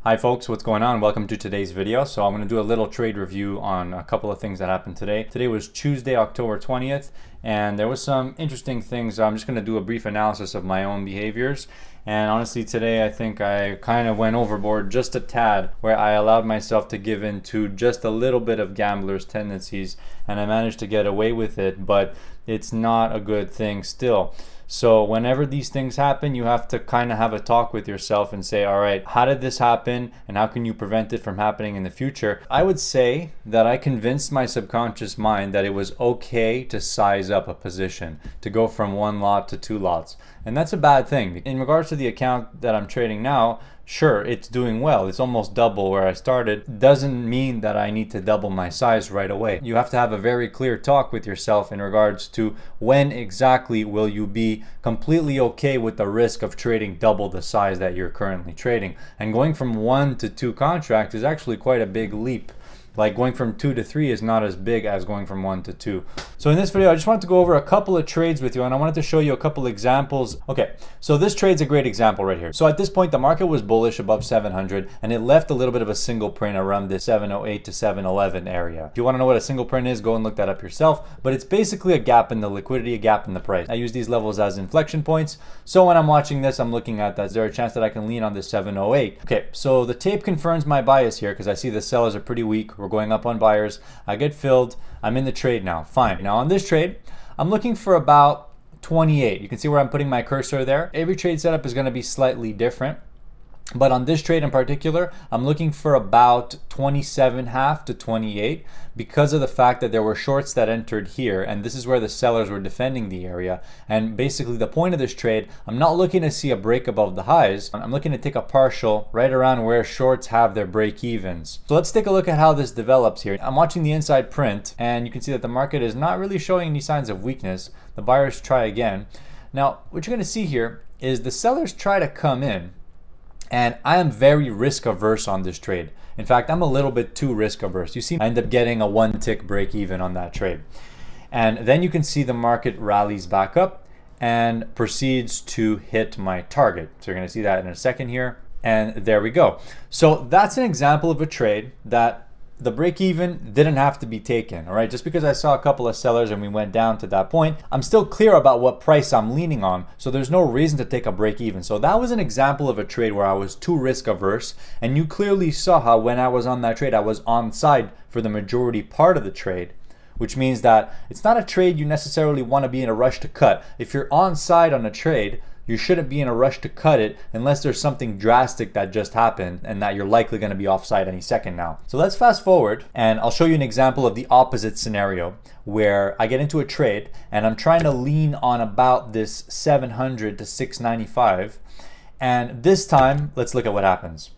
Hi folks, what's going on? Welcome to today's video. So I'm going to do a little trade review on a couple of things that happened today. Today was Tuesday, October 20th, and there was some interesting things. I'm just going to do a brief analysis of my own behaviors. And honestly, today I think I kind of went overboard just a tad, where I allowed myself to give in to just a little bit of gambler's tendencies, and I managed to get away with it, but it's not a good thing still. So whenever these things happen, you have to kind of have a talk with yourself and say, all right, how did this happen and how can you prevent it from happening in the future? I would say that I convinced my subconscious mind that it was okay to size up a position, to go from one lot to two lots. And that's a bad thing. In regards to the account that I'm trading now, sure, it's doing well. It's almost double where I started. Doesn't mean that I need to double my size right away. You have to have a very clear talk with yourself in regards to when exactly will you be completely okay with the risk of trading double the size that you're currently trading. And going from 1 to 2 contracts is actually quite a big leap. Like going from 2 to 3 is not as big as going from 1 to 2. So in this video, I just wanted to go over a couple of trades with you, and I wanted to show you a couple examples. Okay, so this trade's a great example right here. So at this point, the market was bullish above 700, and it left a little bit of a single print around this 708 to 711 area. If you want to know what a single print is, go and look that up yourself. But it's basically a gap in the liquidity, a gap in the price. I use these levels as inflection points. So when I'm watching this, I'm looking at that. Is there a chance that I can lean on this 708? Okay, so the tape confirms my bias here because I see the sellers are pretty weak. We're going up on buyers. I get filled. I'm in the trade now. Fine. Now on this trade, I'm looking for about 28. You can see where I'm putting my cursor there. Every trade setup is going to be slightly different. But on this trade in particular, I'm looking for about 27.5 to 28 because of the fact that there were shorts that entered here, and this is where the sellers were defending the area. And basically the point of this trade, I'm not looking to see a break above the highs. I'm looking to take a partial right around where shorts have their break evens. So let's take a look at how this develops here. I'm watching the inside print, and you can see that the market is not really showing any signs of weakness. The buyers try again. Now, what you're going to see here is the sellers try to come in. And I am very risk averse on this trade. In fact, I'm a little bit too risk averse. You see, I end up getting a 1 tick break even on that trade. And then you can see the market rallies back up and proceeds to hit my target. So you're going to see that in a second here. And there we go. So that's an example of a trade that the break even didn't have to be taken, all right? Just because I saw a couple of sellers and we went down to that point, I'm still clear about what price I'm leaning on, so there's no reason to take a break even. So that was an example of a trade where I was too risk averse, and you clearly saw how when I was on that trade, I was on side for the majority part of the trade, which means that it's not a trade you necessarily want to be in a rush to cut. If you're on side on a trade, you shouldn't be in a rush to cut it unless there's something drastic that just happened and that you're likely going to be offside any second now. So let's fast forward and I'll show you an example of the opposite scenario where I get into a trade and I'm trying to lean on about this 700 to 695. And this time, let's look at what happens.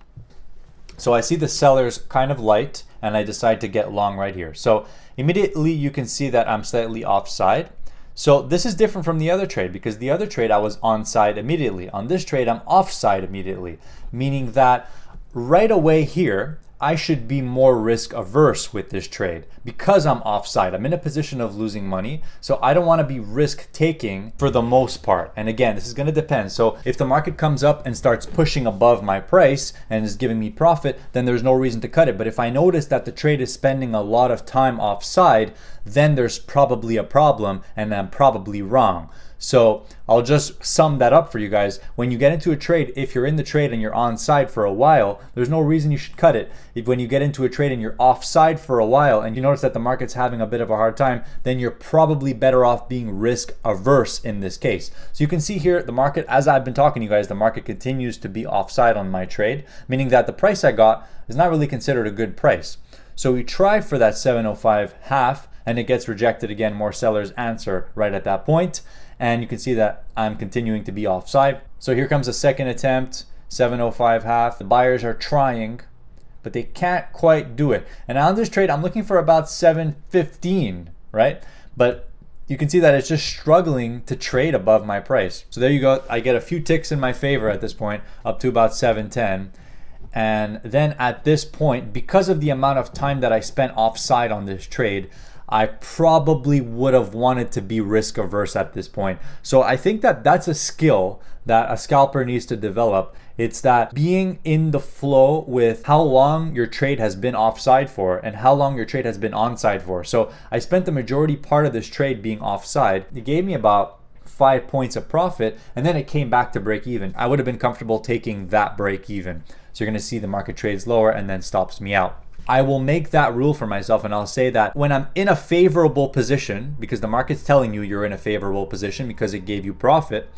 So I see the sellers kind of light and I decide to get long right here. So immediately you can see that I'm slightly offside. So this is different from the other trade because the other trade I was onside immediately. On this trade, I'm offside immediately, meaning that right away here, I should be more risk averse with this trade because I'm offside. I'm in a position of losing money, so I don't want to be risk taking for the most part. And again, this is going to depend. So if the market comes up and starts pushing above my price and is giving me profit, then there's no reason to cut it. But if I notice that the trade is spending a lot of time offside, then there's probably a problem and I'm probably wrong. So I'll just sum that up for you guys. When you get into a trade, if you're in the trade and you're on side for a while, there's no reason you should cut it. When you get into a trade and you're offside for a while and you notice that the market's having a bit of a hard time, then you're probably better off being risk averse in this case. So you can see here the market, as I've been talking to you guys, the market continues to be offside on my trade, meaning that the price I got is not really considered a good price. So we try for that 705 half and it gets rejected again. More sellers answer right at that point. And you can see that I'm continuing to be offside. So here comes a second attempt, 705 half. The buyers are trying, but they can't quite do it. And on this trade, I'm looking for about 715, right? But you can see that it's just struggling to trade above my price. So there you go. I get a few ticks in my favor at this point, up to about 710. And then at this point, because of the amount of time that I spent offside on this trade, I probably would have wanted to be risk averse at this point. So I think that that's a skill that a scalper needs to develop. It's that being in the flow with how long your trade has been offside for and how long your trade has been onside for. So I spent the majority part of this trade being offside. It gave me about 5 points of profit, and then it came back to break even. I would have been comfortable taking that break even. So you're going to see the market trades lower and then stops me out. I will make that rule for myself, and I'll say that when I'm in a favorable position, because the market's telling you you're in a favorable position because it gave you profit,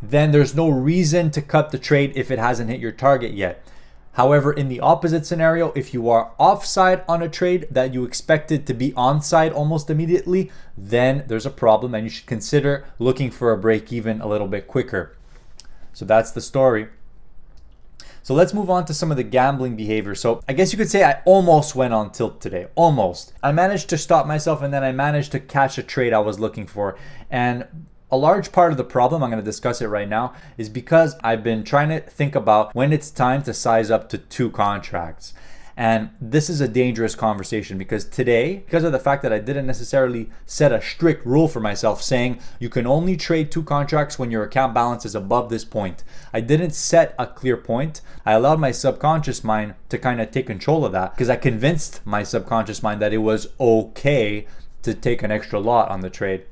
then there's no reason to cut the trade if it hasn't hit your target yet. However, in the opposite scenario, if you are offside on a trade that you expected to be onside almost immediately, then there's a problem and you should consider looking for a break even a little bit quicker. So that's the story. So let's move on to some of the gambling behavior. So I guess you could say I almost went on tilt today, almost. I managed to stop myself and then I managed to catch a trade I was looking for. And a large part of the problem, I'm going to discuss it right now, is because I've been trying to think about when it's time to size up to 2 contracts. And this is a dangerous conversation because today, because of the fact that I didn't necessarily set a strict rule for myself saying you can only trade 2 contracts when your account balance is above this point, I didn't set a clear point. I allowed my subconscious mind to kind of take control of that because I convinced my subconscious mind that it was okay to take an extra lot on the trade.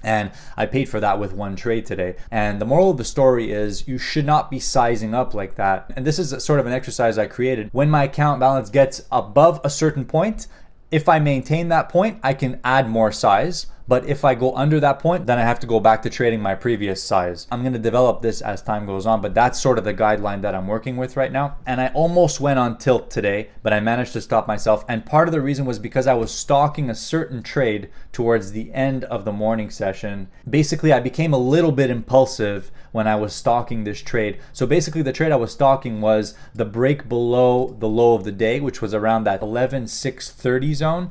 And I paid for that with 1 trade today. And the moral of the story is you should not be sizing up like that. And this is sort of an exercise I created. When my account balance gets above a certain point, if I maintain that point, I can add more size. But if I go under that point, then I have to go back to trading my previous size. I'm going to develop this as time goes on, but that's sort of the guideline that I'm working with right now. And I almost went on tilt today, but I managed to stop myself. And part of the reason was because I was stalking a certain trade towards the end of the morning session. Basically, I became a little bit impulsive when I was stalking this trade. So basically, the trade I was stalking was the break below the low of the day, which was around that 11,630 zone.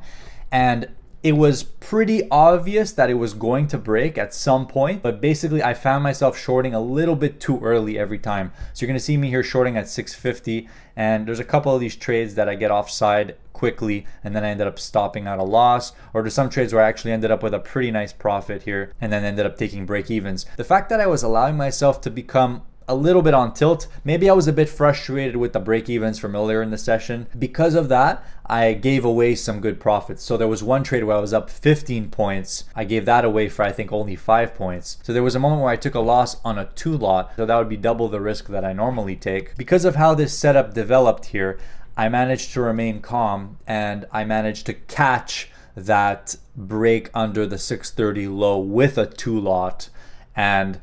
And it was pretty obvious that it was going to break at some point, but basically I found myself shorting a little bit too early every time. So you're gonna see me here shorting at 650, and there's a couple of these trades that I get offside quickly and then I ended up stopping at a loss, or there's some trades where I actually ended up with a pretty nice profit here and then ended up taking break evens. The fact that I was allowing myself to become a little bit on tilt, maybe I was a bit frustrated with the break evens from earlier in the session. Because of that, I gave away some good profits. So there was 1 trade where I was up 15 points. I gave that away for I think only 5 points. So there was a moment where I took a loss on a 2 lot. So that would be double the risk that I normally take. Because of how this setup developed here, I managed to remain calm and I managed to catch that break under the 630 low with a 2 lot. And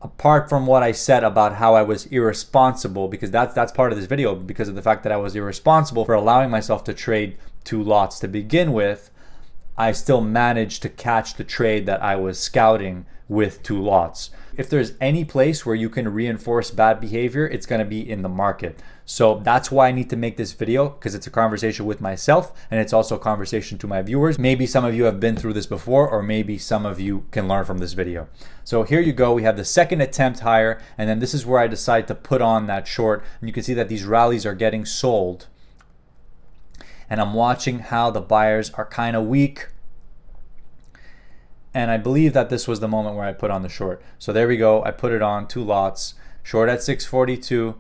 apart from what I said about how I was irresponsible, because that's part of this video, because of the fact that I was irresponsible for allowing myself to trade 2 lots to begin with, I still managed to catch the trade that I was scouting with 2 lots. If there's any place where you can reinforce bad behavior, it's going to be in the market. So that's why I need to make this video, because it's a conversation with myself and it's also a conversation to my viewers. Maybe some of you have been through this before, or maybe some of you can learn from this video. So here you go. We have the second attempt higher, and then this is where I decide to put on that short. And you can see that these rallies are getting sold. And I'm watching how the buyers are kind of weak. And I believe that this was the moment where I put on the short. So there we go. I put it on 2 lots, short at 642.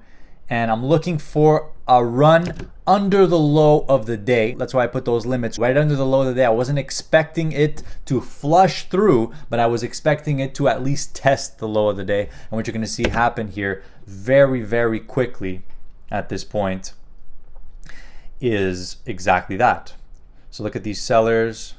And I'm looking for a run under the low of the day. That's why I put those limits right under the low of the day. I wasn't expecting it to flush through, but I was expecting it to at least test the low of the day. And what you're going to see happen here very, very quickly at this point is exactly that. So look at these sellers.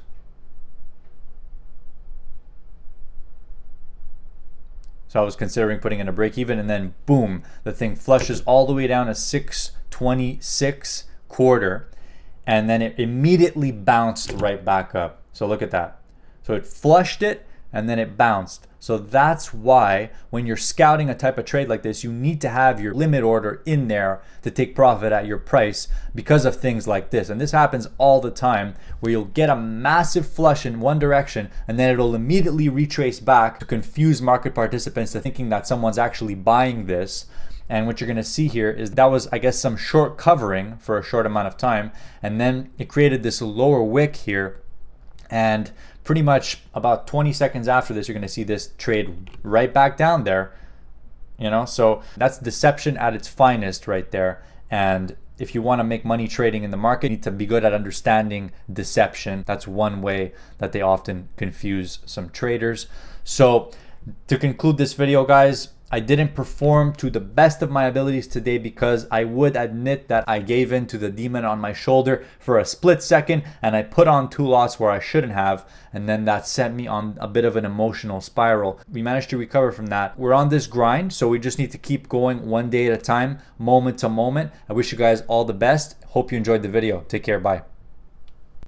So I was considering putting in a break even, and then boom, the thing flushes all the way down to 626 quarter, and then it immediately bounced right back up. So look at that. So it flushed it and then it bounced. So that's why when you're scouting a type of trade like this, you need to have your limit order in there to take profit at your price because of things like this. And this happens all the time, where you'll get a massive flush in one direction and then it'll immediately retrace back to confuse market participants to thinking that someone's actually buying this. And what you're going to see here is that was, I guess, some short covering for a short amount of time, and then it created this lower wick here. And pretty much about 20 seconds after this, you're going to see this trade right back down there. So that's deception at its finest right there. And if you want to make money trading in the market, you need to be good at understanding deception. That's one way that they often confuse some traders. So to conclude this video, guys, I didn't perform to the best of my abilities today because I would admit that I gave in to the demon on my shoulder for a split second and I put on 2 lots where I shouldn't have, and then that sent me on a bit of an emotional spiral. We managed to recover from that. We're on this grind, so we just need to keep going one day at a time, moment to moment. I wish you guys all the best. Hope you enjoyed the video. Take care. Bye.